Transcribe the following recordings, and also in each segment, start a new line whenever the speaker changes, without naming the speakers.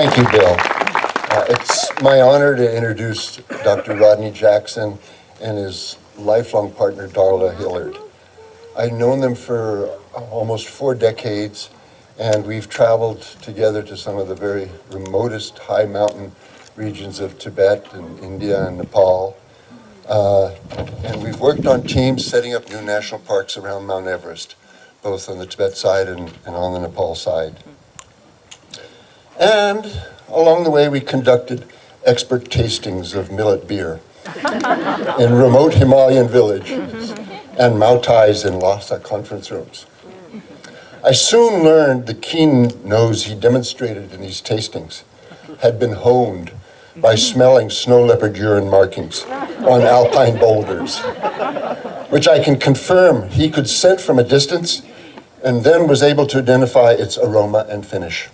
Thank you, Bill. It's my honor to introduce Dr. Rodney Jackson and his lifelong partner, Darla Hillard. I've known them for almost 4 decades, and we've traveled together to some of the very remotest high mountain regions of Tibet and India and Nepal. And we've worked on teams setting up new national parks around Mount Everest, both on the Tibet side and on the Nepal side. And along the way, we conducted expert tastings of millet beer in remote Himalayan villages and Mau Tais in Lhasa conference rooms. I soon learned the keen nose he demonstrated in these tastings had been honed by smelling snow leopard urine markings on alpine boulders, which I can confirm he could scent from a distance and then was able to identify its aroma and finish.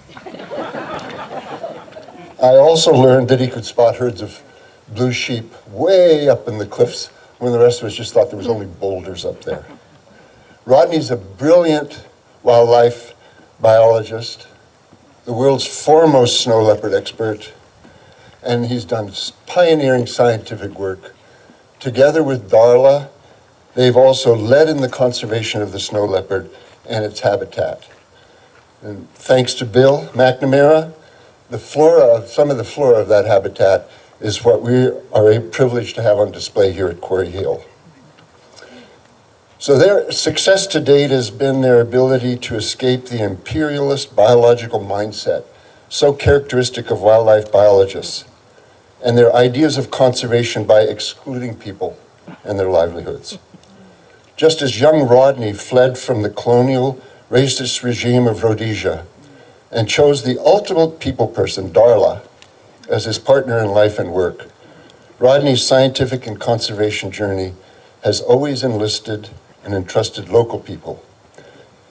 I also learned that he could spot herds of blue sheep way up in the cliffs when the rest of us just thought there was only boulders up there. Rodney's a brilliant wildlife biologist, the world's foremost snow leopard expert, and he's done pioneering scientific work. Together with Darla, they've also led in the conservation of the snow leopard and its habitat. And thanks to Bill McNamara, some of the flora of that habitat is what we are privileged to have on display here at Quarryhill. So their success to date has been their ability to escape the imperialist biological mindset so characteristic of wildlife biologists, and their ideas of conservation by excluding people and their livelihoods. Just as young Rodney fled from the colonial racist regime of Rhodesia and chose the ultimate people person, Darla, as his partner in life and work, Rodney's scientific and conservation journey has always enlisted and entrusted local people.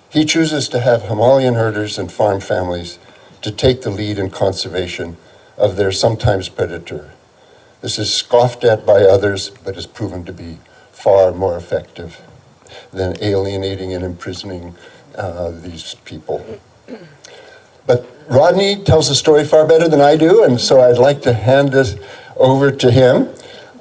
He chooses to have Himalayan herders and farm families to take the lead in conservation of their sometimes predator. This is scoffed at by others, but has proven to be far more effective than alienating and imprisoning these people. But Rodney tells the story far better than I do, and so I'd like to hand this over to him.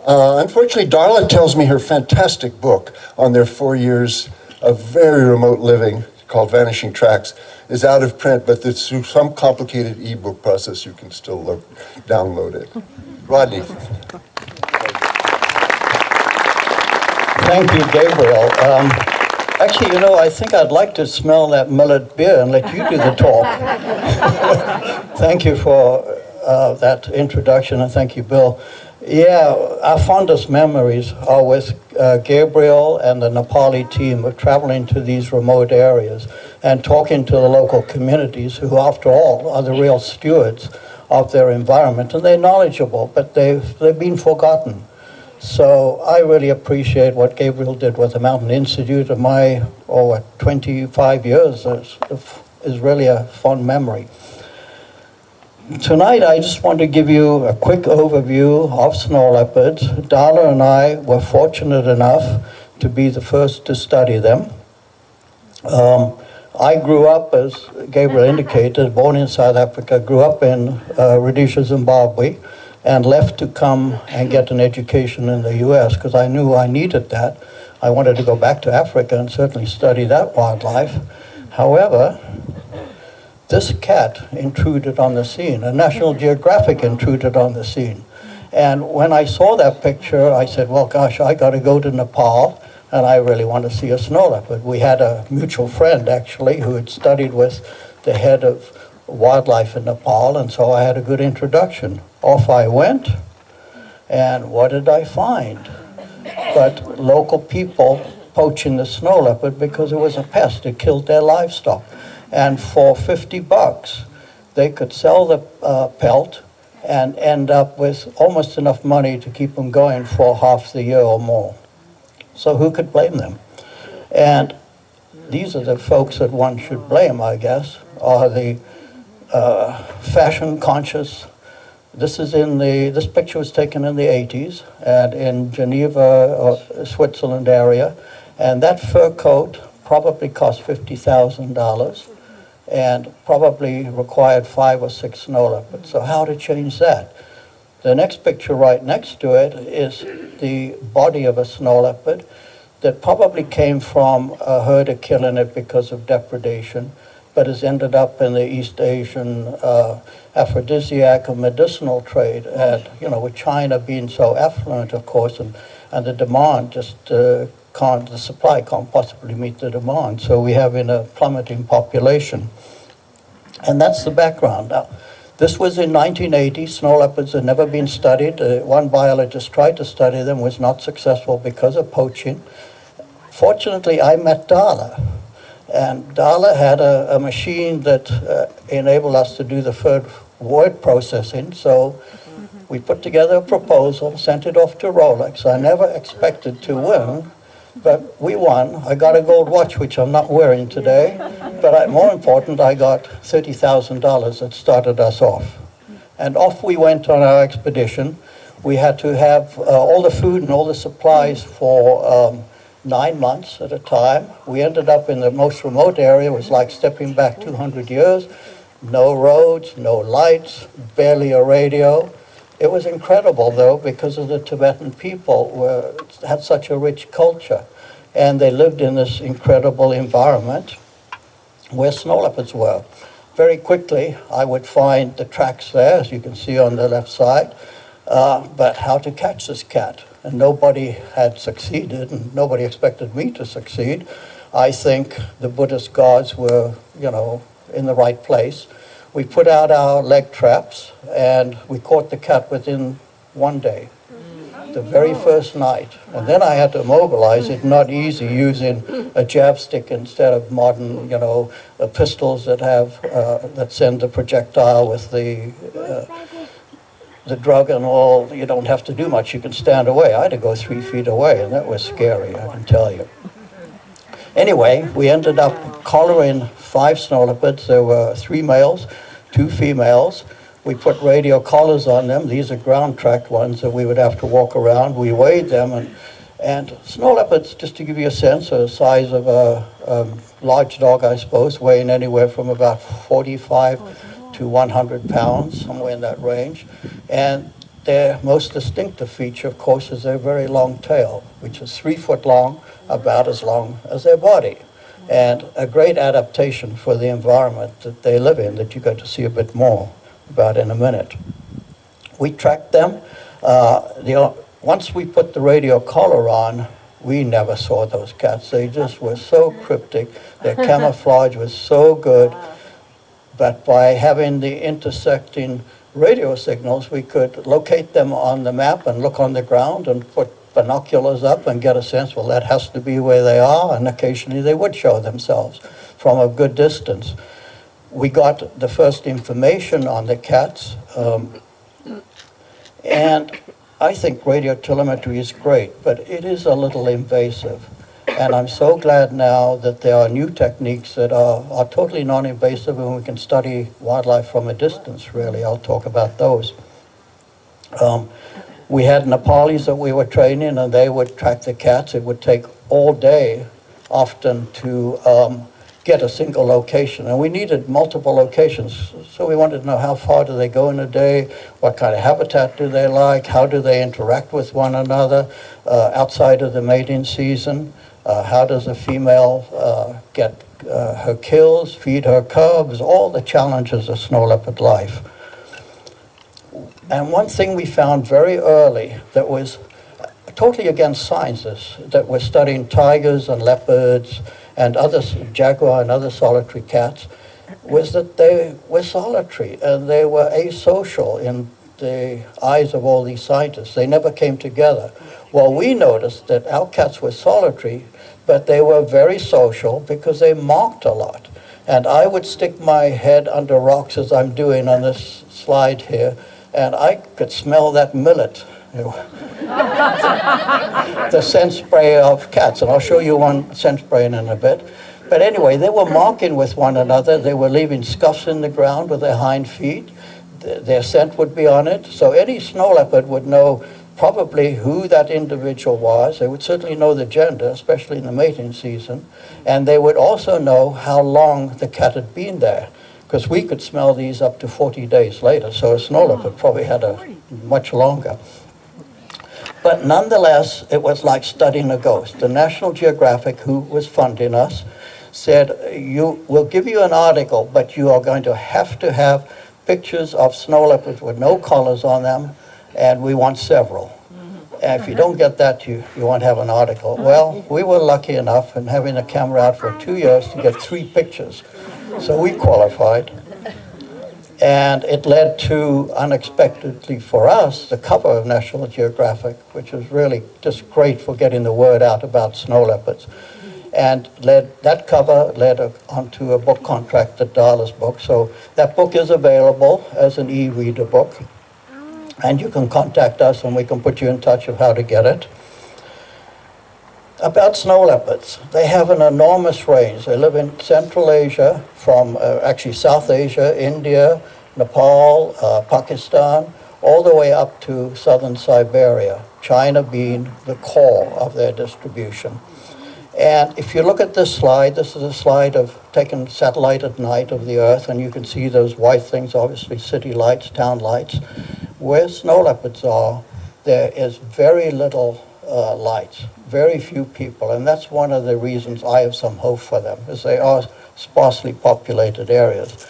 Unfortunately, Darla tells me her fantastic book on their 4 years of very remote living, called Vanishing Tracks, is out of print, but through some complicated ebook process, you can still download it. Rodney.
Thank you, Gabriel. Actually, I think I'd like to smell that millet beer and let you do the talk. Thank you for that introduction, and thank you, Bill. Yeah, our fondest memories are with Gabriel and the Nepali team of traveling to these remote areas and talking to the local communities who, after all, are the real stewards of their environment. And they're knowledgeable, but they've been forgotten. So I really appreciate what Gabriel did with the Mountain Institute. Of my 25 years is really a fond memory. Tonight, I just want to give you a quick overview of snow leopards. Darla and I were fortunate enough to be the first to study them. I grew up, as Gabriel indicated, born in South Africa, grew up in Rhodesia, Zimbabwe, and left to come and get an education in the US because I knew I needed that. I wanted to go back to Africa and certainly study that wildlife. However, this cat intruded on the scene. A National Geographic intruded on the scene. And when I saw that picture, I said, well, gosh, I got to go to Nepal, and I really want to see a snow leopard. We had a mutual friend, actually, who had studied with the head of wildlife in Nepal, and so I had a good introduction. Off I went, and what did I find? But local people poaching the snow leopard because it was a pest. It killed their livestock. And for $50, they could sell the pelt and end up with almost enough money to keep them going for half the year or more. So who could blame them? And these are the folks that one should blame, I guess, are the fashion conscious. This picture was taken in the 80s and in Geneva, Switzerland area, and that fur coat probably cost $50,000. and probably required 5 or 6 snow leopards. So how to change that? The next picture right next to it is the body of a snow leopard that probably came from a herder killing it because of depredation, but has ended up in the East Asian aphrodisiac or medicinal trade. And, you know, with China being so affluent, of course, and the demand just the supply can't possibly meet the demand. So we have in a plummeting population. And that's the background. Now, this was in 1980. Snow leopards had never been studied. One biologist tried to study them, was not successful because of poaching. Fortunately, I met Darla. And Darla had a machine that enabled us to do the word processing. So we put together a proposal, sent it off to Rolex. I never expected to win, but we won. I got a gold watch, which I'm not wearing today. But more important, I got $30,000 that started us off. And off we went on our expedition. We had to have all the food and all the supplies for 9 months at a time. We ended up in the most remote area. It was like stepping back 200 years. No roads, no lights, barely a radio. It was incredible, though, because of the Tibetan people had such a rich culture. And they lived in this incredible environment where snow leopards were. Very quickly, I would find the tracks there, as you can see on the left side, but how to catch this cat. And nobody had succeeded, and nobody expected me to succeed. I think the Buddhist gods were, you know, in the right place. We put out our leg traps, and we caught the cat within 1 day, the very first night. And then I had to mobilize it, not easy, using a jab stick instead of modern, you know, pistols that have, that send the projectile with the drug and all. You don't have to do much. You can stand away. I had to go 3 feet away, and that was scary, I can tell you. Anyway, we ended up collaring 5 snow leopards. There were 3 males, 2 females. We put radio collars on them. These are ground-tracked ones that we would have to walk around. We weighed them, and snow leopards, just to give you a sense, are the size of a large dog, I suppose, weighing anywhere from about 45 to 100 pounds, somewhere in that range. And their most distinctive feature, of course, is their very long tail, which is 3 foot long, about as long as their body. And a great adaptation for the environment that they live in, that you're going to see a bit more about in a minute. We tracked them. Once we put the radio collar on, we never saw those cats. They just were so cryptic. Their camouflage was so good. But by having the intersecting radio signals, we could locate them on the map and look on the ground and put binoculars up and get a sense, well, that has to be where they are, and occasionally they would show themselves from a good distance. We got the first information on the cats, and I think radio telemetry is great, but it is a little invasive. And I'm so glad now that there are new techniques that are totally non-invasive, and we can study wildlife from a distance, really. I'll talk about those. We had Nepalis that we were training, and they would track the cats. It would take all day, often, to get a single location. And we needed multiple locations. So we wanted to know, how far do they go in a day? What kind of habitat do they like? How do they interact with one another outside of the mating season? How does a female get her kills, feed her cubs? All the challenges of snow leopard life. And one thing we found very early that was totally against scientists that were studying tigers and leopards and other jaguar and other solitary cats was that they were solitary and they were asocial in the eyes of all these scientists. They never came together. Well, we noticed that our cats were solitary, but they were very social because they marked a lot. And I would stick my head under rocks, as I'm doing on this slide here, and I could smell that millet, the scent spray of cats. And I'll show you one scent spray in a bit. But anyway, they were marking with one another. They were leaving scuffs in the ground with their hind feet. Their scent would be on it. So any snow leopard would know probably who that individual was. They would certainly know the gender, especially in the mating season. And they would also know how long the cat had been there, because we could smell these up to 40 days later. So a snow leopard probably had a much longer. But nonetheless, it was like studying a ghost. The National Geographic, who was funding us, said, we'll give you an article, but you are going to have pictures of snow leopards with no collars on them, and we want several. And if you don't get that, you won't have an article. Well, we were lucky enough in having a camera out for 2 years to get 3 pictures. So we qualified. And it led to, unexpectedly for us, the cover of National Geographic, which was really just great for getting the word out about snow leopards. And that cover led onto a book contract, the Darla's book. So that book is available as an e-reader book. And you can contact us and we can put you in touch of how to get it. About snow leopards, they have an enormous range. They live in Central Asia, from actually South Asia, India, Nepal, Pakistan, all the way up to southern Siberia, China being the core of their distribution. And if you look at this slide, this is a slide of taken satellite at night of the Earth, and you can see those white things, obviously city lights, town lights. Where snow leopards are, there is very little lights, very few people, and that's one of the reasons I have some hope for them, is they are sparsely populated areas.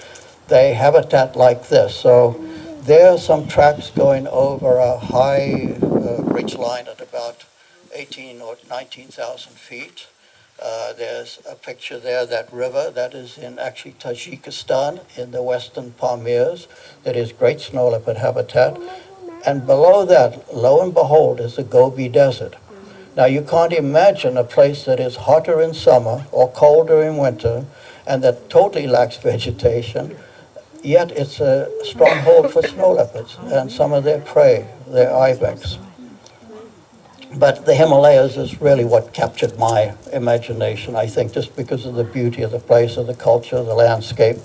They habitat like this, so there are some tracks going over a high ridge line at about 18 or 19,000 feet. There's a picture there, that river, that is in actually Tajikistan in the western Pamirs. That is great snow leopard habitat. And below that, lo and behold, is the Gobi Desert. Now you can't imagine a place that is hotter in summer or colder in winter and that totally lacks vegetation, yet it's a stronghold for snow leopards and some of their prey, their ibex. But the Himalayas is really what captured my imagination, I think, just because of the beauty of the place, of the culture, the landscape.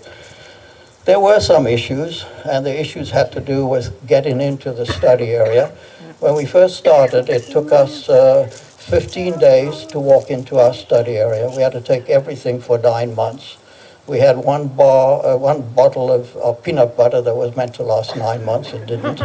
There were some issues, and the issues had to do with getting into the study area. When we first started, it took us 15 days to walk into our study area. We had to take everything for 9 months. We had one bottle of peanut butter that was meant to last 9 months. It didn't.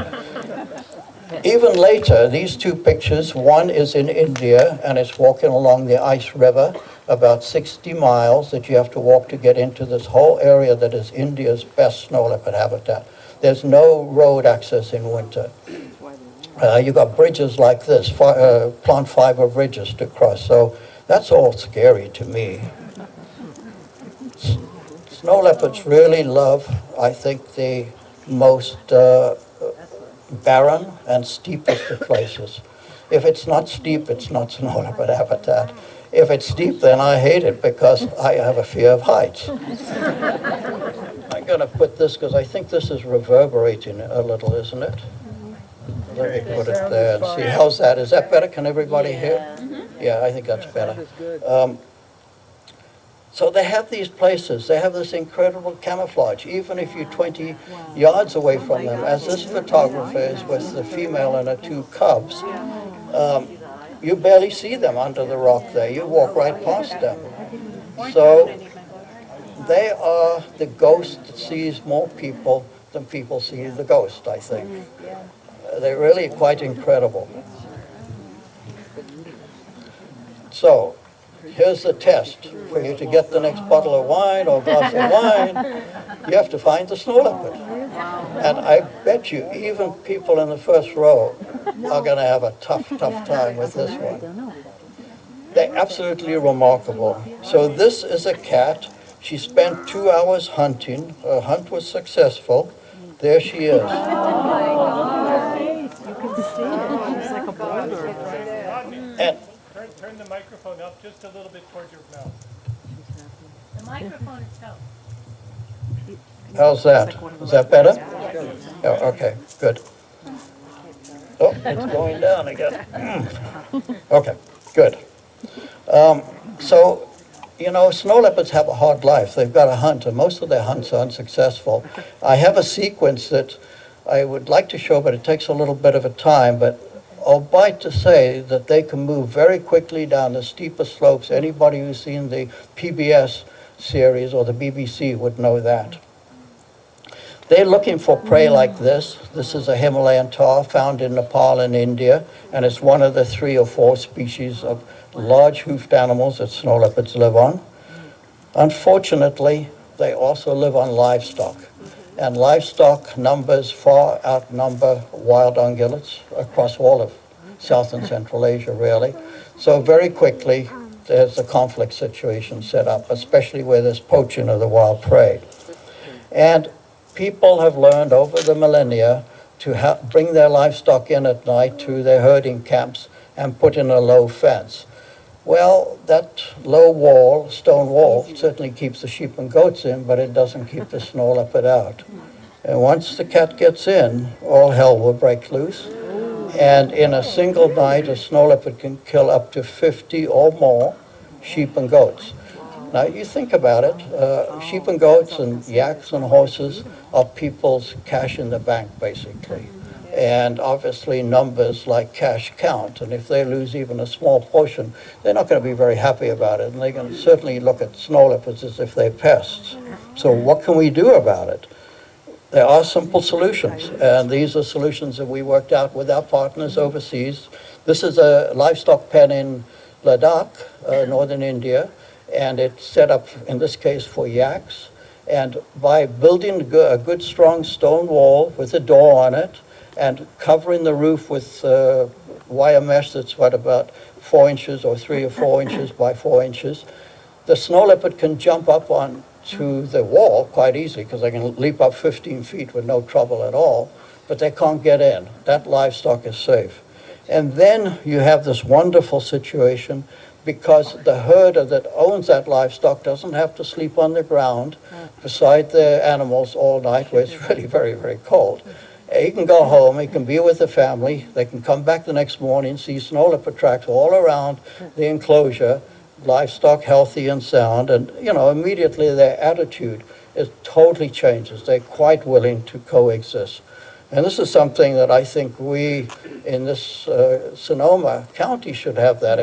Even later, these 2 pictures, one is in India, and it's walking along the ice river, about 60 miles that you have to walk to get into this whole area that is India's best snow leopard habitat. There's no road access in winter. You've got bridges like this, plant fiber bridges to cross, so that's all scary to me. Snow leopards really love, I think, the most barren and steepest of places. If it's not steep, it's not snow leopard habitat. If it's steep, then I hate it because I have a fear of heights. I'm going to put this, because I think this is reverberating a little, isn't it? Let me put it there and see. How's that? Is that better? Can everybody hear? Yeah, I think that's better. So they have these places, they have this incredible camouflage, even if you're 20 yards away from them, as this photographer is with the female and her 2 cubs. You barely see them under the rock there. You walk right past them. So they are the ghost that sees more people than people see the ghost, I think. They're really quite incredible. So here's the test. For you to get the next bottle of wine or glass of wine, you have to find the snow leopard. And I bet you even people in the first row are going to have a tough time with this one. They're absolutely remarkable. So this is a cat. She spent 2 hours hunting. Her hunt was successful. There she is.
You can see it. She's like a boulder.
And
turn the microphone up just a little bit towards your mouth.
The microphone itself.
how's that? Is that better? Oh, okay, good. Oh, it's going down again. Okay, good. So, you know, snow leopards have a hard life. They've got to hunt, and most of their hunts are unsuccessful. I have a sequence that I would like to show, but it takes a little bit of a time. But albeit to say that they can move very quickly down the steeper slopes. Anybody who's seen the PBS series or the BBC would know that. They're looking for prey like this. This is a Himalayan tahr found in Nepal and India, and it's one of the 3 or 4 species of large hoofed animals that snow leopards live on. Unfortunately, they also live on livestock, and livestock numbers far outnumber wild ungulates across all of South and Central Asia, really. So very quickly, there's a conflict situation set up, especially where there's poaching of the wild prey. And people have learned over the millennia to bring their livestock in at night to their herding camps and put in a low fence. Well, that low wall, stone wall, certainly keeps the sheep and goats in, but it doesn't keep the snow leopard out. And once the cat gets in, all hell will break loose. And in a single night, a snow leopard can kill up to 50 or more sheep and goats. Now, you think about it, sheep and goats and yaks and horses are people's cash in the bank, basically. And obviously numbers like cash count, and if they lose even a small portion, they're not going to be very happy about it, and they're going to certainly look at snow leopards as if they're pests. So what can we do about it? There are simple solutions, and these are solutions that we worked out with our partners overseas. This is a livestock pen in Ladakh, northern India, and it's set up, in this case, for yaks. And by building a good, strong stone wall with a door on it, and covering the roof with wire mesh that's about 4 inches or 3 or 4 inches by 4 inches, the snow leopard can jump up onto the wall quite easily because they can leap up 15 feet with no trouble at all, but they can't get in. That livestock is safe. And then you have this wonderful situation because the herder that owns that livestock doesn't have to sleep on the ground beside the animals all night where it's really very, very cold. He can go home, he can be with the family, they can come back the next morning, see snow leopard tracks all around the enclosure, livestock healthy and sound, and immediately their attitude totally changes. They're quite willing to coexist. And this is something that I think we in this Sonoma County should have that.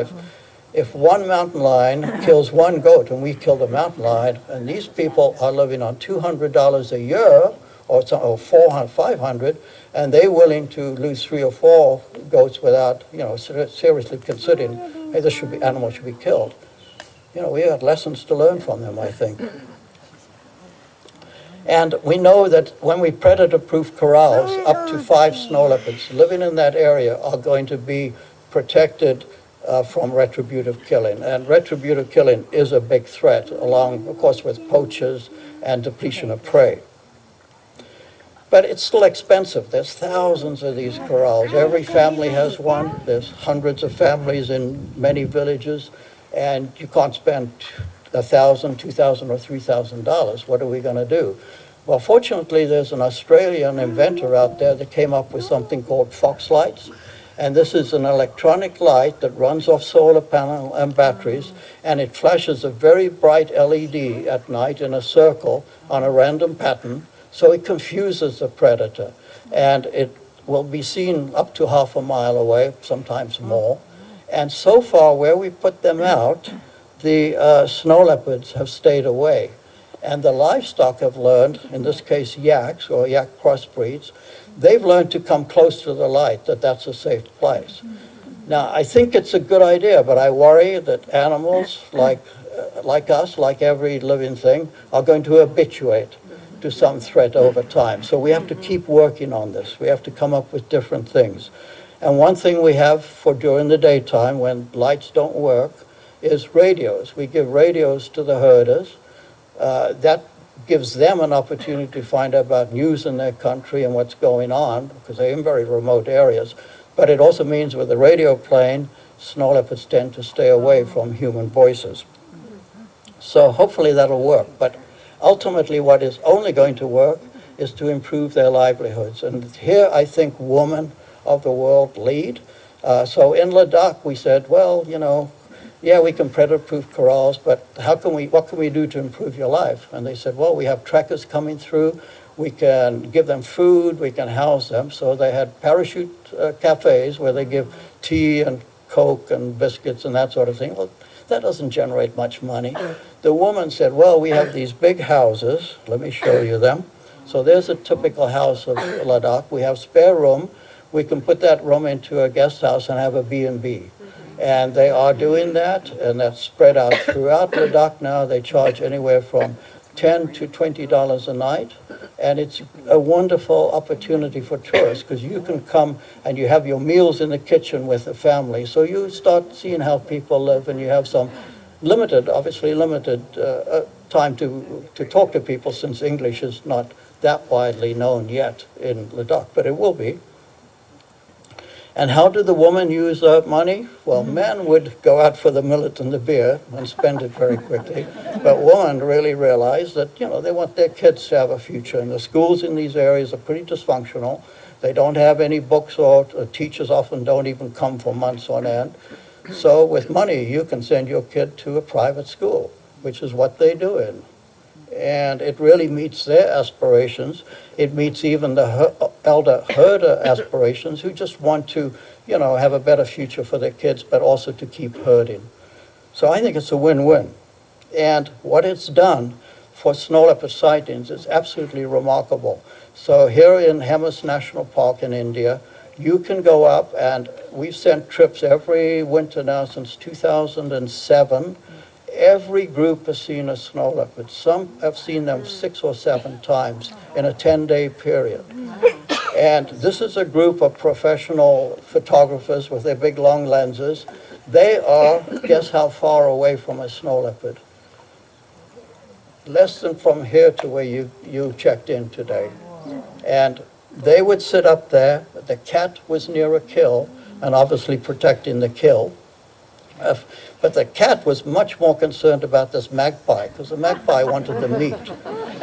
If one mountain lion kills one goat and we kill the mountain lion, and these people are living on $200 a year, or 400, 500, and they're willing to lose 3 or 4 goats without, seriously considering, hey, this animal should be killed. We have lessons to learn from them, I think. And we know that when we predator-proof corrals, up to 5 snow leopards living in that area are going to be protected from retributive killing. And retributive killing is a big threat, along, of course, with poachers and depletion of prey. But it's still expensive. There's thousands of these corrals. Every family has one. There's hundreds of families in many villages, and you can't spend $1,000, $2,000, or $3,000. What are we going to do? Well, fortunately, there's an Australian inventor out there that came up with something called fox lights. And this is an electronic light that runs off solar panel and batteries, and it flashes a very bright LED at night in a circle on a random pattern, so it confuses the predator. And it will be seen up to half a mile away, sometimes more. And so far, where we put them out, the snow leopards have stayed away. And the livestock have learned, in this case yaks or yak crossbreeds, they've learned to come close to the light, that's a safe place. Now, I think it's a good idea, but I worry that animals like us, like every living thing, are going to habituate to some threat over time. So we have to keep working on this. We have to come up with different things. And one thing we have for during the daytime when lights don't work is radios. We give radios to the herders. That gives them an opportunity to find out about news in their country and what's going on, because they're in very remote areas. But it also means with the radio playing, snow leopards tend to stay away from human voices. So hopefully that'll work. But ultimately what is only going to work is to improve their livelihoods. And here I think women of the world lead. So in Ladakh we said, well, yeah, we can predator-proof corrals, but what can we do to improve your life? And they said, well, we have trackers coming through. we can give them food, we can house them. So they had parachute cafes where they give tea and Coke and biscuits and that sort of thing. Well, that doesn't generate much money. The woman said, well, we have these big houses. Let me show you them. So there's a typical house of Ladakh. We have spare room. We can put that room into a guest house and have a B&B. And they are doing that, and that's spread out throughout Ladakh now. They charge anywhere from $10 to $20 a night. And it's a wonderful opportunity for tourists because you can come and you have your meals in the kitchen with the family. So you start seeing how people live, and you have some obviously limited time to talk to people, since English is not that widely known yet in Ladakh, but it will be. And how do the women use money? Well, men would go out for the millet and the beer and spend it very quickly. But women really realize that, they want their kids to have a future. And the schools in these areas are pretty dysfunctional. They don't have any books, or teachers often don't even come for months on end. So with money, you can send your kid to a private school, which is what they do in. And it really meets their aspirations. It meets even the elder herder aspirations, who just want to, have a better future for their kids, but also to keep herding. So I think it's a win-win. And what it's done for snow leopard sightings is absolutely remarkable. So here in Hemis National Park in India, you can go up, and we've sent trips every winter now since 2007. Every group has seen a snow leopard. Some have seen them 6 or 7 times in a 10-day period. And this is a group of professional photographers with their big long lenses. They are, guess how far away from a snow leopard? Less than from here to where you checked in today. And they would sit up there. The cat was near a kill, and obviously protecting the kill. But the cat was much more concerned about this magpie, because the magpie wanted the meat.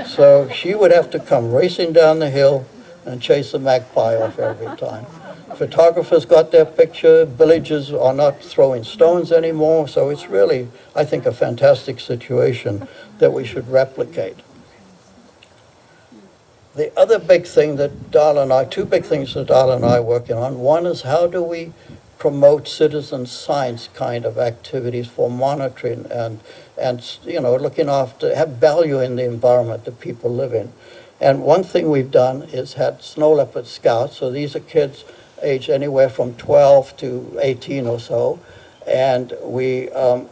So she would have to come racing down the hill and chase the magpie off every time. Photographers got their picture. Villagers are not throwing stones anymore. So it's really, I think, a fantastic situation that we should replicate. The other big thing that two big things that Dal and I are working on. One is, how do we promote citizen science kind of activities for monitoring and looking after, have value in the environment that people live in. And one thing we've done is had snow leopard scouts. So these are kids aged anywhere from 12 to 18 or so. And the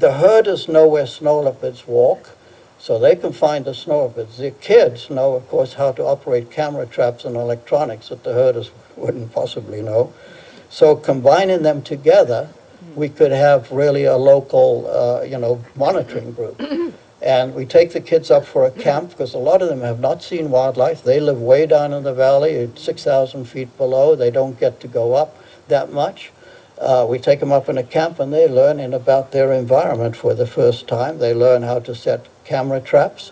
herders know where snow leopards walk, so they can find the snow leopards. The kids know, of course, how to operate camera traps and electronics that the herders wouldn't possibly know. So combining them together, we could have really a local, monitoring group. And we take the kids up for a camp, because a lot of them have not seen wildlife. They live way down in the valley, at 6,000 feet below. They don't get to go up that much. We take them up in a camp, and they learn about their environment for the first time. They learn how to set camera traps.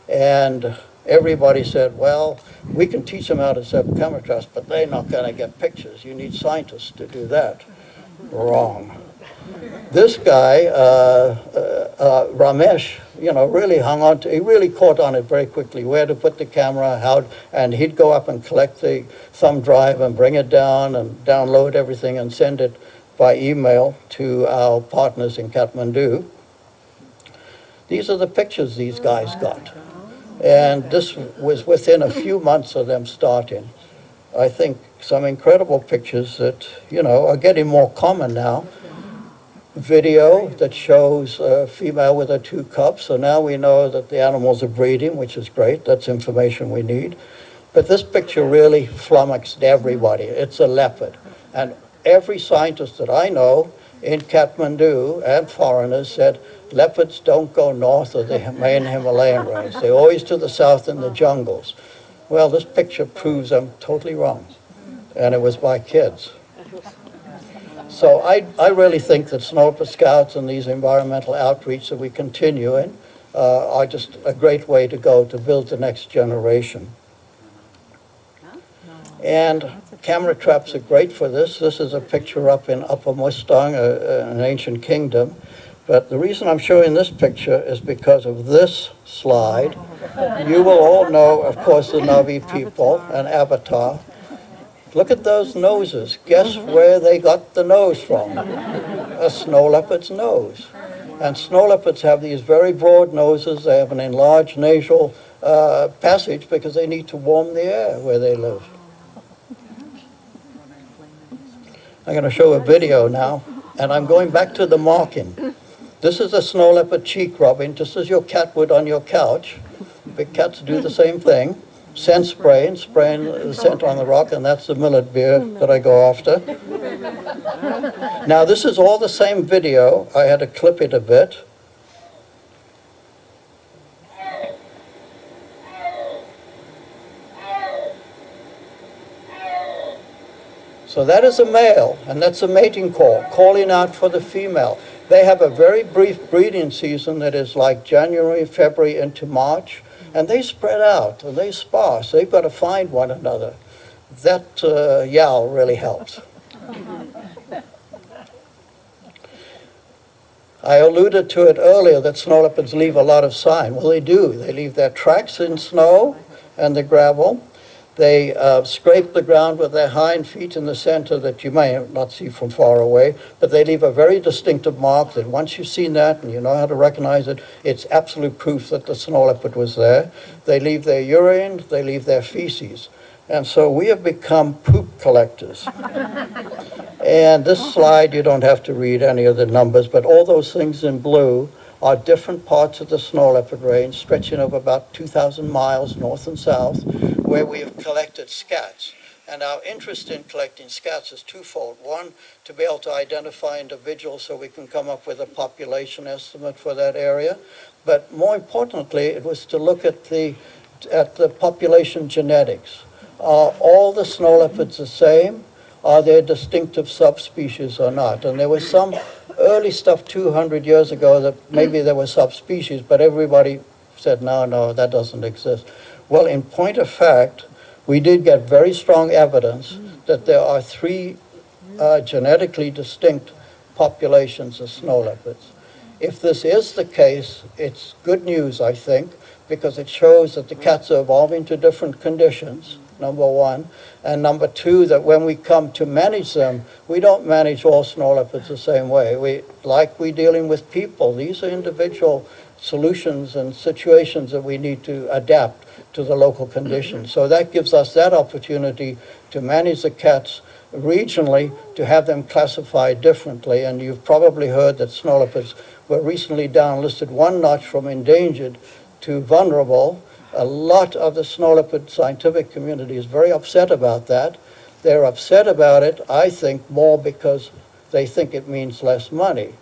And everybody said, well, we can teach them how to set camera traps, but they're not going to get pictures. You need scientists to do that. Wrong. This guy, Ramesh, really hung on to, he really caught on it very quickly, where to put the camera, how, and he'd go up and collect the thumb drive and bring it down and download everything and send it by email to our partners in Kathmandu. These are the pictures these guys got. And this was within a few months of them starting. I think some incredible pictures that, are getting more common now. Video that shows a female with her 2 cubs. So now we know that the animals are breeding, which is great. That's information we need. But this picture really flummoxed everybody. It's a leopard. And every scientist that I know in Kathmandu and foreigners said, leopards don't go north of the main Himalayan range. They're always to the south in the jungles. Well, this picture proves I'm totally wrong. And it was by kids. So I really think that snow leopard scouts and these environmental outreach that we continue in are just a great way to go to build the next generation. And camera traps are great for this. This is a picture up in Upper Mustang, an ancient kingdom, But the reason I'm showing this picture is because of this slide. You will all know, of course, the Navi people and Avatar. Look at those noses. Guess where they got the nose from? A snow leopard's nose. And snow leopards have these very broad noses. They have an enlarged nasal passage because they need to warm the air where they live. I'm going to show a video now, and I'm going back to the marking. This is a snow leopard cheek rubbing, just as your cat would on your couch. Big cats do the same thing. Scent spraying the scent on the rock, and that's the millet beer that I go after. Now, this is all the same video. I had to clip it a bit. So that is a male, and that's a mating call, calling out for the female. They have a very brief breeding season that is like January, February into March, and they spread out, and they sparse. They've got to find one another. That yowl really helps. I alluded to it earlier that snow leopards leave a lot of sign. Well, they do. They leave their tracks in snow and the gravel. They scrape the ground with their hind feet in the center that you may not see from far away, but they leave a very distinctive mark that once you've seen that and you know how to recognize it, it's absolute proof that the snow leopard was there. They leave their urine, they leave their feces. And so we have become poop collectors. And this slide, you don't have to read any of the numbers, but all those things in blue are different parts of the snow leopard range stretching over about 2,000 miles north and south, where we have collected scats. And our interest in collecting scats is twofold. One, to be able to identify individuals so we can come up with a population estimate for that area. But more importantly, it was to look at the population genetics. Are all the snow leopards the same? Are there distinctive subspecies or not? And there was some early stuff 200 years ago that maybe there were subspecies, but everybody said, no, that doesn't exist. Well, in point of fact, we did get very strong evidence that there are three genetically distinct populations of snow leopards. If this is the case, it's good news, I think, because it shows that the cats are evolving to different conditions, number one. And number two, that when we come to manage them, we don't manage all snow leopards the same way. We're dealing with people. These are individual solutions and situations that we need to adapt to the local conditions. So that gives us that opportunity to manage the cats regionally, to have them classified differently. And you've probably heard that snow leopards were recently downlisted one notch from endangered to vulnerable. A lot of the snow leopard scientific community is very upset about that. They're upset about it, I think, more because they think it means less money.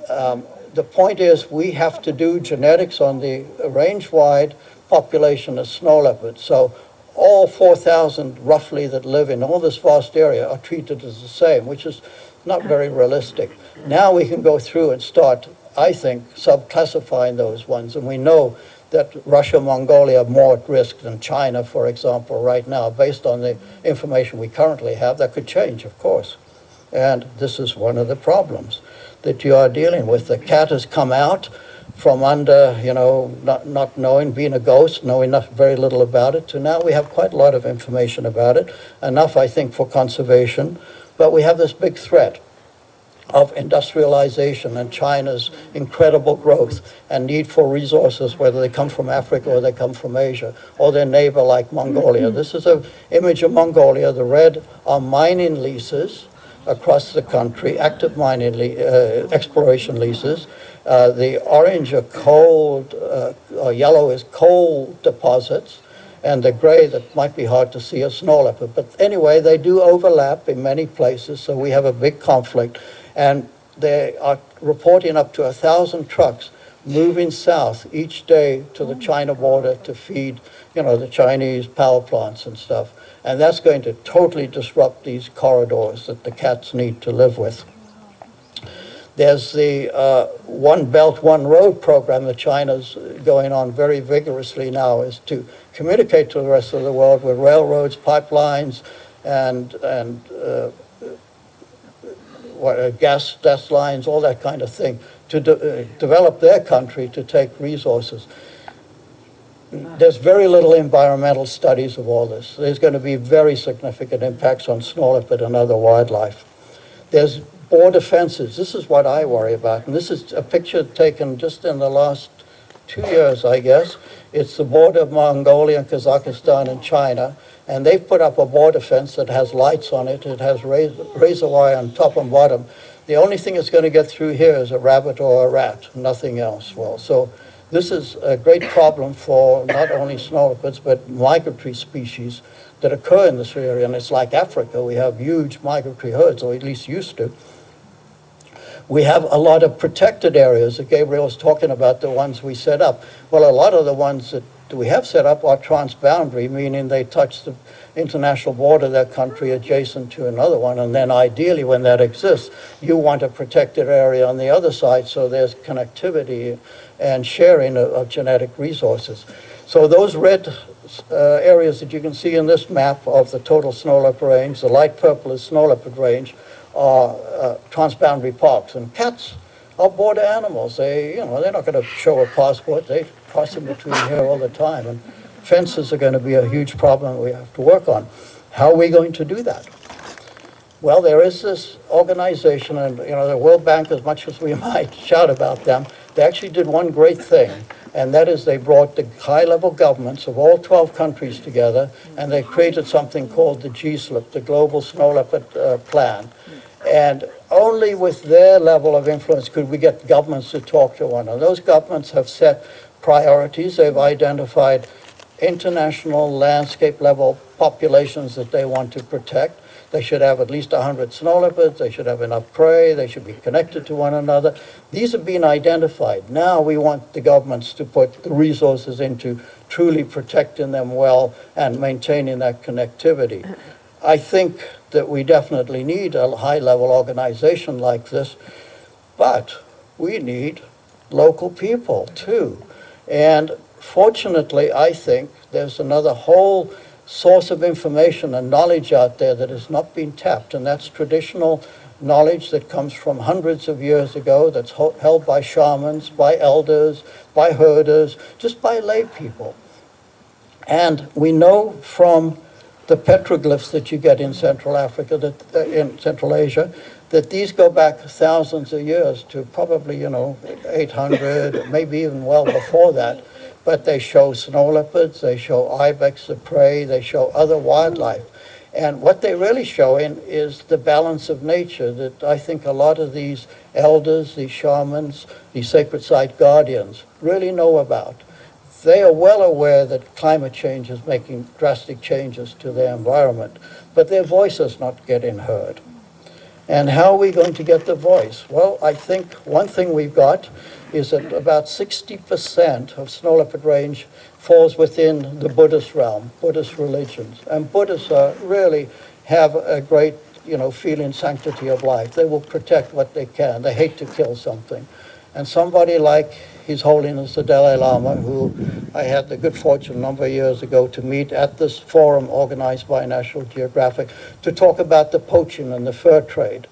The point is we have to do genetics on the range-wide population of snow leopards. So all 4,000 roughly that live in all this vast area are treated as the same, which is not very realistic. Now we can go through and start, I think, sub-classifying those ones, and we know that Russia, Mongolia are more at risk than China, for example, right now, based on the information we currently have. That could change, of course. And this is one of the problems that you are dealing with. The cat has come out from under, not knowing, being a ghost, knowing very little about it, to now we have quite a lot of information about it, enough, I think, for conservation. But we have this big threat of industrialization and China's incredible growth and need for resources, whether they come from Africa or they come from Asia or their neighbor like Mongolia. This is an image of Mongolia. The red are mining leases across the country, active mining exploration leases. The orange are coal, or yellow is coal deposits, and the gray that might be hard to see is snow leopard. But anyway, they do overlap in many places, so we have a big conflict. And they are reporting up to 1,000 trucks moving south each day to the China border to feed, the Chinese power plants and stuff. And that's going to totally disrupt these corridors that the cats need to live with. There's the One Belt, One Road program that China's going on very vigorously now, is to communicate to the rest of the world with railroads, pipelines, and gas lines, all that kind of thing, to develop their country to take resources. There's very little environmental studies of all this. There's going to be very significant impacts on snow leopard and other wildlife. There's border fences. This is what I worry about. And this is a picture taken just in the last 2 years, I guess. It's the border of Mongolia and Kazakhstan and China. And they've put up a border fence that has lights on it. It has razor wire on top and bottom. The only thing that's going to get through here is a rabbit or a rat, nothing else. Well, so this is a great problem for not only snow leopards, but migratory species that occur in this area. And it's like Africa. We have huge migratory herds, or at least used to. We have a lot of protected areas that Gabriel was talking about, the ones we set up. Well, a lot of the ones that we have set up are transboundary, meaning they touch the international border of that country adjacent to another one. And then ideally, when that exists, you want a protected area on the other side, so there's connectivity and sharing of genetic resources. So those red areas that you can see in this map of the total snow leopard range, the light purple is snow leopard range, are transboundary parks. And cats are border animals. They're not going to show a passport. They cross in between here all the time. And fences are going to be a huge problem we have to work on. How are we going to do that? Well, there is this organization, and the World Bank, as much as we might shout about them, they actually did one great thing, and that is they brought the high-level governments of all 12 countries together, and they created something called the GSLP, the Global Snow Leopard Plan. And only with their level of influence could we get governments to talk to one another. Those governments have set priorities. They've identified international landscape level populations that they want to protect. They should have at least 100 snow leopards. They should have enough prey. They should be connected to one another. These have been identified. Now we want the governments to put the resources into truly protecting them well and maintaining that connectivity. I think that we definitely need a high-level organization like this, but we need local people too. And fortunately, I think there's another whole source of information and knowledge out there that has not been tapped, and that's traditional knowledge that comes from hundreds of years ago, that's held by shamans, by elders, by herders, just by lay people. And we know from the petroglyphs that you get in Central Africa, in Central Asia, that these go back thousands of years to probably, 800, maybe even well before that. But they show snow leopards, they show ibex of prey, they show other wildlife. And what they're really showing is the balance of nature that I think a lot of these elders, these shamans, these sacred site guardians really know about. They are well aware that climate change is making drastic changes to their environment, but their voice is not getting heard. And how are we going to get the voice? Well, I think one thing we've got is that about 60% of snow leopard range falls within the Buddhist realm, Buddhist religions. And Buddhists really have a great, feeling sanctity of life. They will protect what they can. They hate to kill something. And somebody like His Holiness the Dalai Lama, who I had the good fortune a number of years ago to meet at this forum organized by National Geographic to talk about the poaching and the fur trade.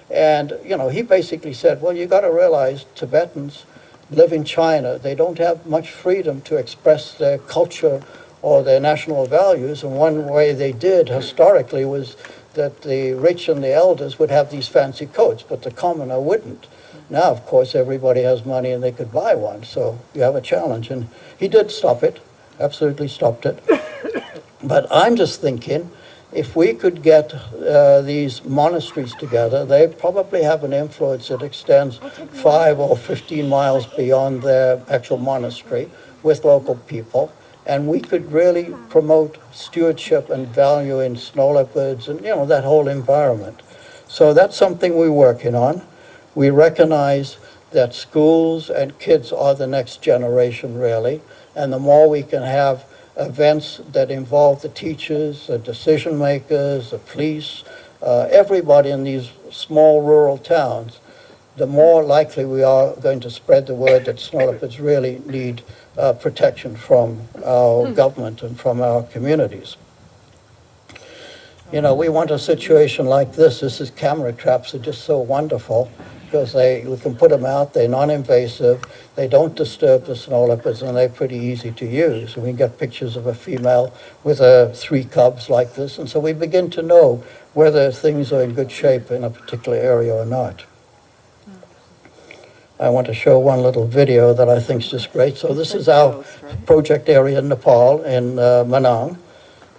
And, he basically said, well, you got to realize Tibetans live in China. They don't have much freedom to express their culture or their national values. And one way they did historically was that the rich and the elders would have these fancy coats, but the commoner wouldn't. Now, of course, everybody has money and they could buy one, so you have a challenge. And he did stop it, absolutely stopped it. But I'm just thinking, if we could get these monasteries together, they probably have an influence that extends 5 or 15 miles beyond their actual monastery with local people. And we could really promote stewardship and value in snow leopards and, that whole environment. So that's something we're working on. We recognize that schools and kids are the next generation, really. And the more we can have events that involve the teachers, the decision makers, the police, everybody in these small rural towns, the more likely we are going to spread the word that snow leopards really need protection from our government and from our communities. You know, we want a situation like this. This is camera traps are just so wonderful because we can put them out, they're non-invasive, they don't disturb the snow leopards, and they're pretty easy to use. And we get pictures of a female with 3 cubs like this, and so we begin to know whether things are in good shape in a particular area or not. I want to show one little video that I think is just great. So this is our project area in Nepal, in Manang,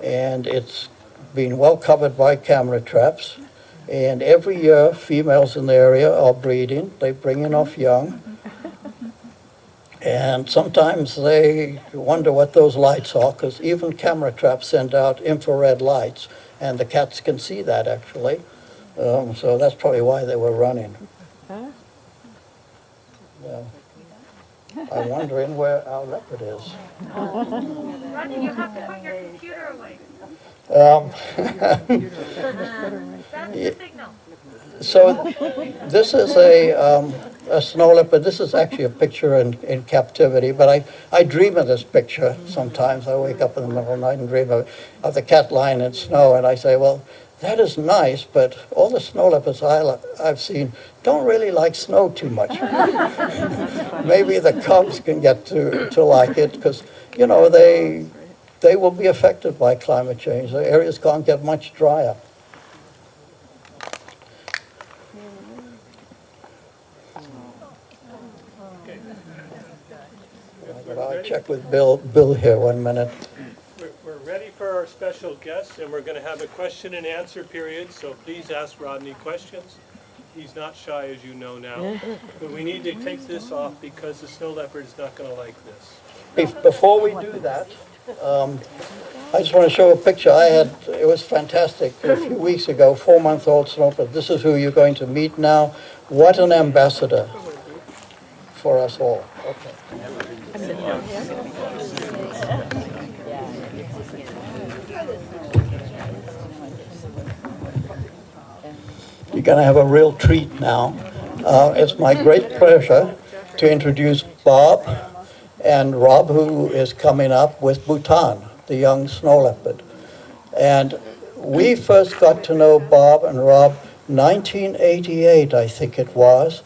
and it's been well covered by camera traps. And every year, females in the area are breeding. They bring in off young. And sometimes they wonder what those lights are, because even camera traps send out infrared lights, and the cats can see that, actually. So that's probably why they were running. Yeah. I'm wondering where our leopard is.
Rodney, you have to put your computer away. That's the signal.
So this is a snow leopard. This is actually a picture in captivity, but I dream of this picture sometimes. I wake up in the middle of the night and dream of the cat lying in snow, and I say, well, that is nice, but all the snow leopards I've seen don't really like snow too much. Maybe the cubs can get to like it, because, you know, they will be affected by climate change. The areas can't get much drier. I'll check with Bill here 1 minute.
We're ready for our special guest, and we're going to have a question and answer period, so please ask Rodney questions. He's not shy, as you know now, but we need to take this off because the snow leopard is not going to like this.
Before we do that, I just want to show a picture. It was fantastic a few weeks ago, 4-month-old snow leopard. This is who you're going to meet now. What an ambassador for us all. Okay. You're going to have a real treat now. It's my great pleasure to introduce Bob and Rob, who is coming up with Bhutan, the young snow leopard. And we first got to know Bob and Rob 1988, I think it was.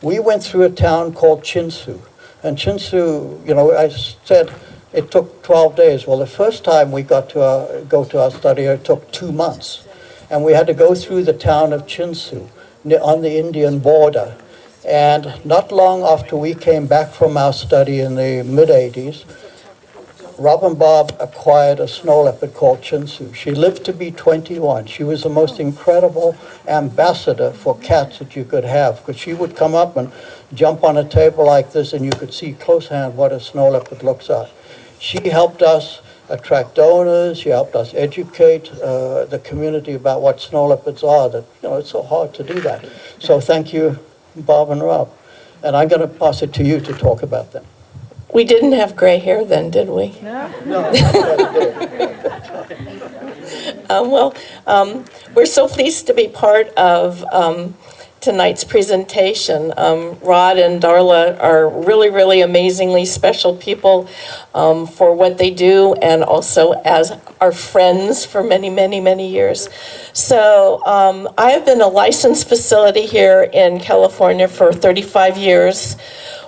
We went through a town called Chinsu. And Chinsu, you know, I said it took 12 days. Well, the first time we got to go to our study, it took 2 months. And we had to go through the town of Chinsu on the Indian border. And not long after we came back from our study in the mid-'80s, Rob and Bob acquired a snow leopard called Chinsu. She lived to be 21. She was the most incredible ambassador for cats that you could have, because she would come up and jump on a table like this, and you could see close hand what a snow leopard looks like. She helped us attract donors. She helped us educate the community about what snow leopards are. That, you know, it's so hard to do that. So thank you, Bob and Rob. And I'm going to pass it to you to talk about them.
We didn't have gray hair then, did we?
No.
We're so pleased to be part of tonight's presentation. Rod and Darla are really, really amazingly special people for what they do, and also as our friends for many, many, many years. So I have been a licensed facility here in California for 35 years.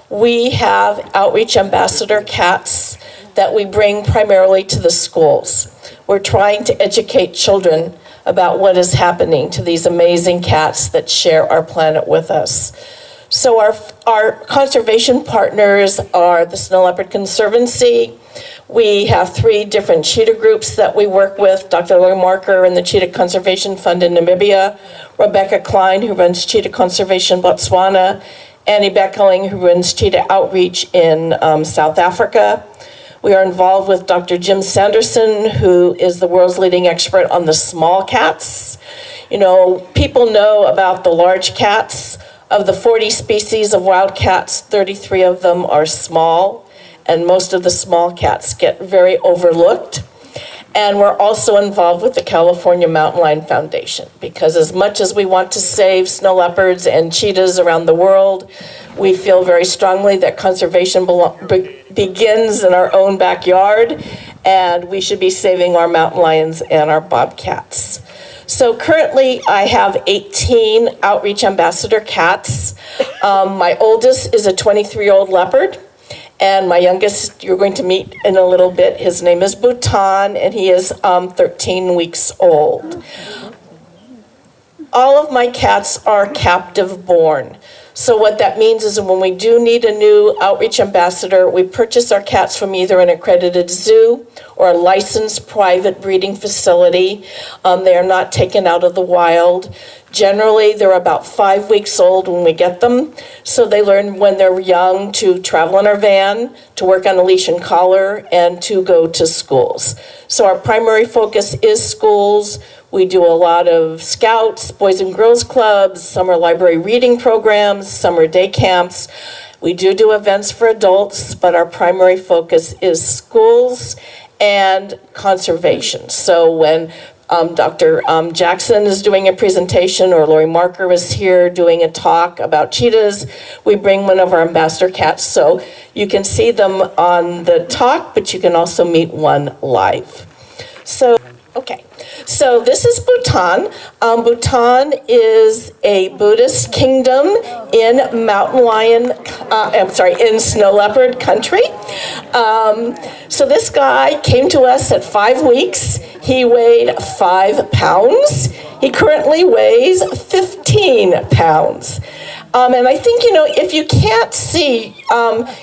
We have outreach ambassador cats that we bring primarily to the schools. We're trying to educate children about what is happening to these amazing cats that share our planet with us. So our conservation partners are the Snow Leopard Conservancy. We have 3 different cheetah groups that we work with, Dr. Larry Marker and the Cheetah Conservation Fund in Namibia, Rebecca Klein, who runs Cheetah Conservation Botswana, Annie Beckeling, who runs Cheetah Outreach in South Africa. We are involved with Dr. Jim Sanderson, who is the world's leading expert on the small cats. You know, people know about the large cats. Of the 40 species of wild cats, 33 of them are small, and most of the small cats get very overlooked. And we're also involved with the California Mountain Lion Foundation, because as much as we want to save snow leopards and cheetahs around the world, we feel very strongly that conservation begins in our own backyard, and we should be saving our mountain lions and our bobcats. So currently, I have 18 outreach ambassador cats. My oldest is a 23-year-old leopard, and my youngest you're going to meet in a little bit. His name is Bhutan, and he is 13 weeks old. All of my cats are captive born. So what that means is when we do need a new outreach ambassador, we purchase our cats from either an accredited zoo or a licensed private breeding facility. They are not taken out of the wild. Generally, they're about 5 weeks old when we get them. So they learn when they're young to travel in our van, to work on a leash and collar, and to go to schools. So our primary focus is schools. We do a lot of scouts, boys and girls clubs, summer library reading programs, summer day camps. We do events for adults, but our primary focus is schools and conservation. So when Dr. Jackson is doing a presentation, or Lori Marker is here doing a talk about cheetahs, we bring one of our ambassador cats. So you can see them on the talk, but you can also meet one live. So, okay. So this is Bhutan. Bhutan is a Buddhist kingdom in in snow leopard country. So this guy came to us at 5 weeks. He weighed 5 pounds. He currently weighs 15 pounds. And I think, if you can't see,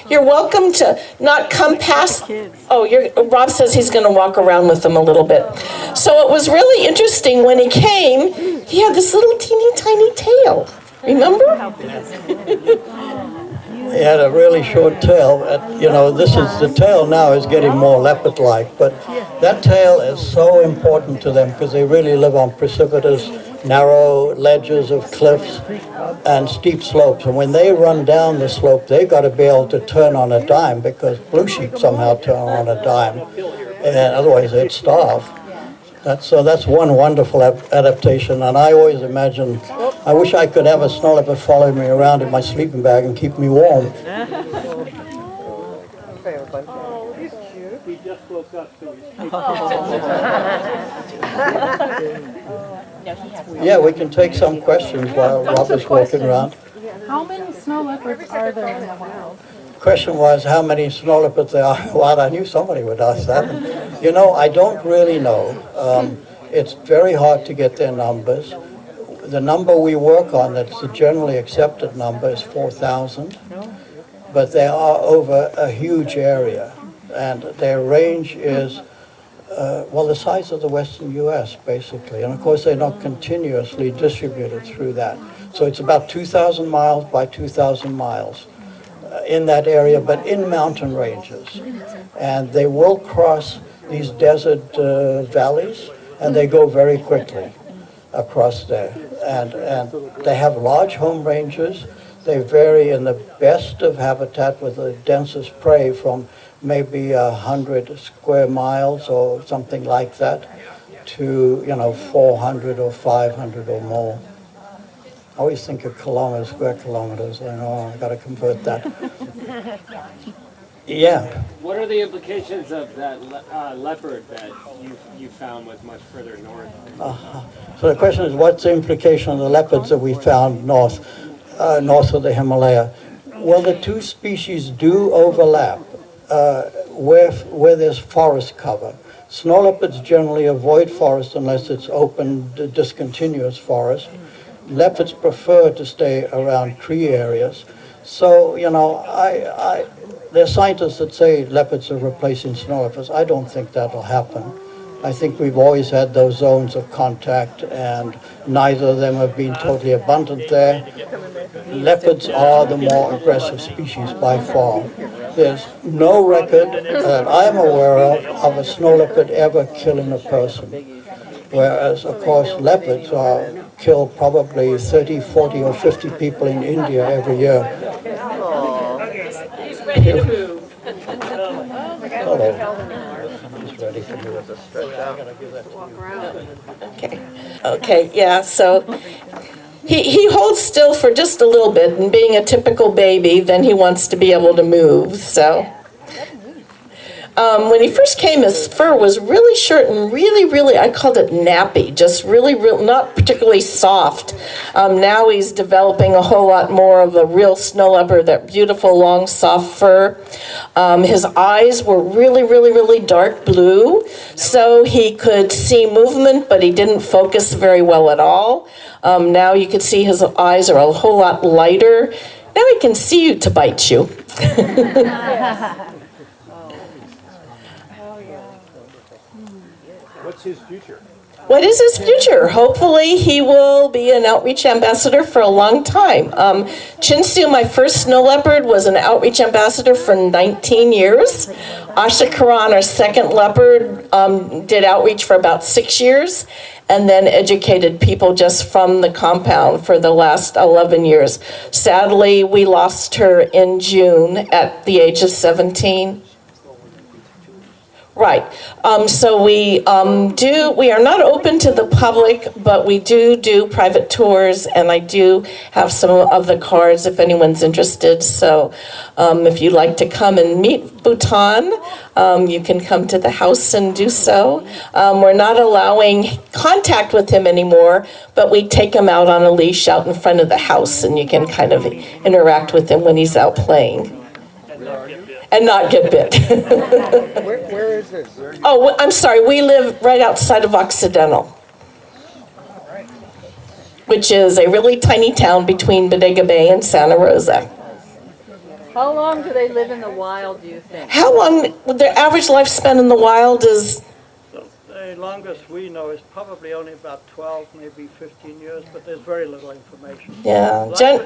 you're welcome to not come past. Oh, Rob says he's going to walk around with them a little bit. So it was really interesting when he came, he had this little teeny tiny tail. Remember?
He had a really short tail. The tail now is getting more leopard-like, but that tail is so important to them because they really live on precipitous, narrow ledges of cliffs and steep slopes. And when they run down the slope, they've got to be able to turn on a dime, because blue sheep somehow turn on a dime, and otherwise they'd starve. That's one wonderful adaptation, and I always imagine, I wish I could have a snow leopard follow me around in my sleeping bag and keep me warm.
He just woke up, so
Yeah, we can take some questions while Rob is walking around.
How many snow leopards are there in the wild?
Question was how many snow leopards there are. Well, I knew somebody would ask that. I don't really know. It's very hard to get their numbers. The number we work on, that's the generally accepted number, is 4,000. But they are over a huge area. And their range is, the size of the western U.S., basically. And of course, they're not continuously distributed through that. So it's about 2,000 miles by 2,000 miles in that area, but in mountain ranges. And they will cross these desert valleys, and they go very quickly across there. And they have large home ranges. They vary in the best of habitat with the densest prey from maybe 100 square miles or something like that to 400 or 500 or more. I always think of kilometers, square kilometers. I know I've got to convert that. Yeah.
What are the implications of that leopard that you found was much further north?
So the question is, what's the implication of the leopards that we found north of the Himalaya? Well, the two species do overlap where there's forest cover. Snow leopards generally avoid forest unless it's open, discontinuous forest. Leopards prefer to stay around tree areas. So, there's scientists that say leopards are replacing snow leopards. I don't think that'll happen. I think we've always had those zones of contact, and neither of them have been totally abundant there. Leopards are the more aggressive species by far. There's no record that I'm aware of a snow leopard ever killing a person. Whereas, of course, leopards kill probably 30, 40, or 50 people in India every year.
He's ready to move.
Hello. He's ready to move.
Okay, yeah, so he holds still for just a little bit, and being a typical baby, then he wants to be able to move, so. When he first came, his fur was really short and really, I called it nappy, just really, not particularly soft. Now he's developing a whole lot more of a real snow leopard, that beautiful, long, soft fur. His eyes were really dark blue, so he could see movement, but he didn't focus very well at all. Now you can see his eyes are a whole lot lighter. Now he can see you to bite you.
What's his future?
What is his future? Hopefully he will be an outreach ambassador for a long time. Chinsu, my first snow leopard, was an outreach ambassador for 19 years. Ashikaran, our second leopard, did outreach for about 6 years, and then educated people just from the compound for the last 11 years. Sadly, we lost her in June at the age of 17. Right. So we are not open to the public, but we do private tours, and I do have some of the cards if anyone's interested. So if you'd like to come and meet Bhutan, you can come to the house and do so. We're not allowing contact with him anymore, but we take him out on a leash out in front of the house, and you can kind of interact with him when he's out playing. And not get bit.
Where is this?
Oh, I'm sorry, we live right outside of Occidental, which is a really tiny town between Bodega Bay and Santa Rosa.
How long do they live in the wild, do you think?
How long, their average lifespan in the wild is?
The longest we know is probably only about 12, maybe 15 years, but there's very little information.
Yeah.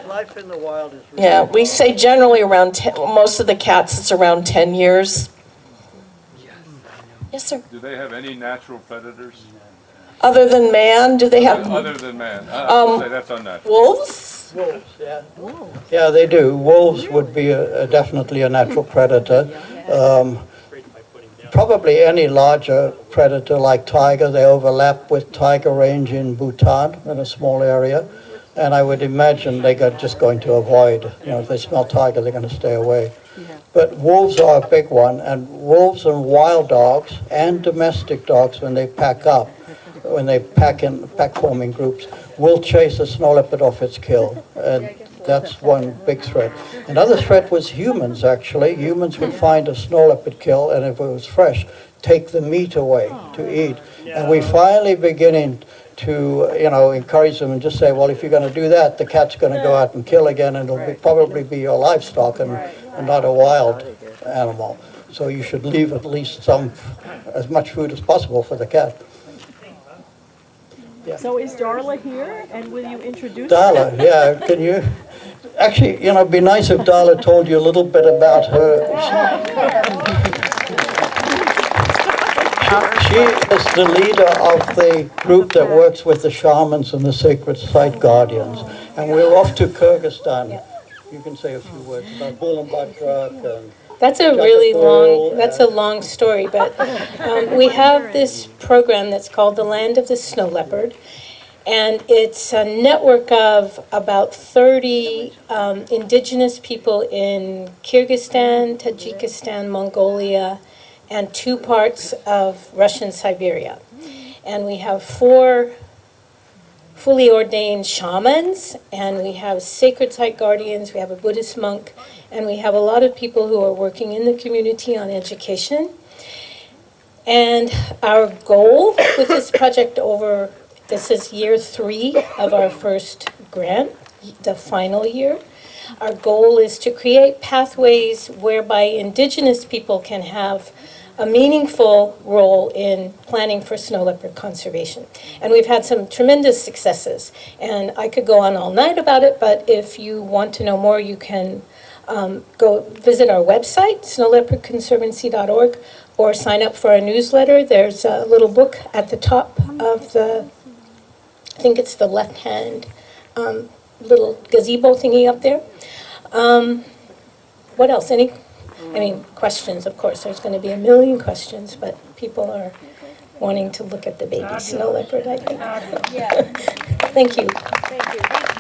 Life in the wild is really
Yeah, we say generally around 10, most of the cats, it's around 10 years. Yes, sir.
Do they have any natural predators?
Other than man, do they have
Other than man? Say that's unnatural.
wolves?
Wolves, yeah. Yeah, they do. Wolves would be definitely a natural predator. Probably any larger predator like tiger, they overlap with tiger range in Bhutan in a small area. And I would imagine they're just going to avoid, if they smell tiger, they're going to stay away. But wolves are a big one, and wolves and wild dogs and domestic dogs, when they pack up, when they pack in pack-forming groups, will chase a snow leopard off its kill. And that's one big threat. Another threat was humans, actually. Humans would find a snow leopard kill, and if it was fresh, take the meat away to eat. And we're finally beginning to, encourage them and just say, well, if you're going to do that, the cat's going to go out and kill again, and it'll probably be your livestock and not a wild animal. So you should leave at least as much food as possible for the cat. Yeah.
So is Darla here, and will you introduce
Darla,
her?
yeah, can you? Actually, it'd be nice if Darla told you a little bit about her. She is the leader of the group that works with the shamans and the sacred site guardians. And we're off to Kyrgyzstan. You can say a few words about Ulaanbaatar and
That's a really long, that's a long story, but we have this program that's called the Land of the Snow Leopard, and it's a network of about 30 indigenous people in Kyrgyzstan, Tajikistan, Mongolia, and 2 parts of Russian Siberia. And we have 4 fully ordained shamans, and we have sacred site guardians, we have a Buddhist monk, and we have a lot of people who are working in the community on education. And our goal with this project this is year 3 of our first grant, the final year. Our goal is to create pathways whereby indigenous people can have a meaningful role in planning for snow leopard conservation. And we've had some tremendous successes. And I could go on all night about it, but if you want to know more, you can go visit our website, snowleopardconservancy.org, or sign up for our newsletter. There's a little book at the top of I think it's the left-hand little gazebo thingy up there. What else? Questions, of course. There's going to be a million questions, but people are wanting to look at the baby snow leopard, I think. Thank you.
Thank you.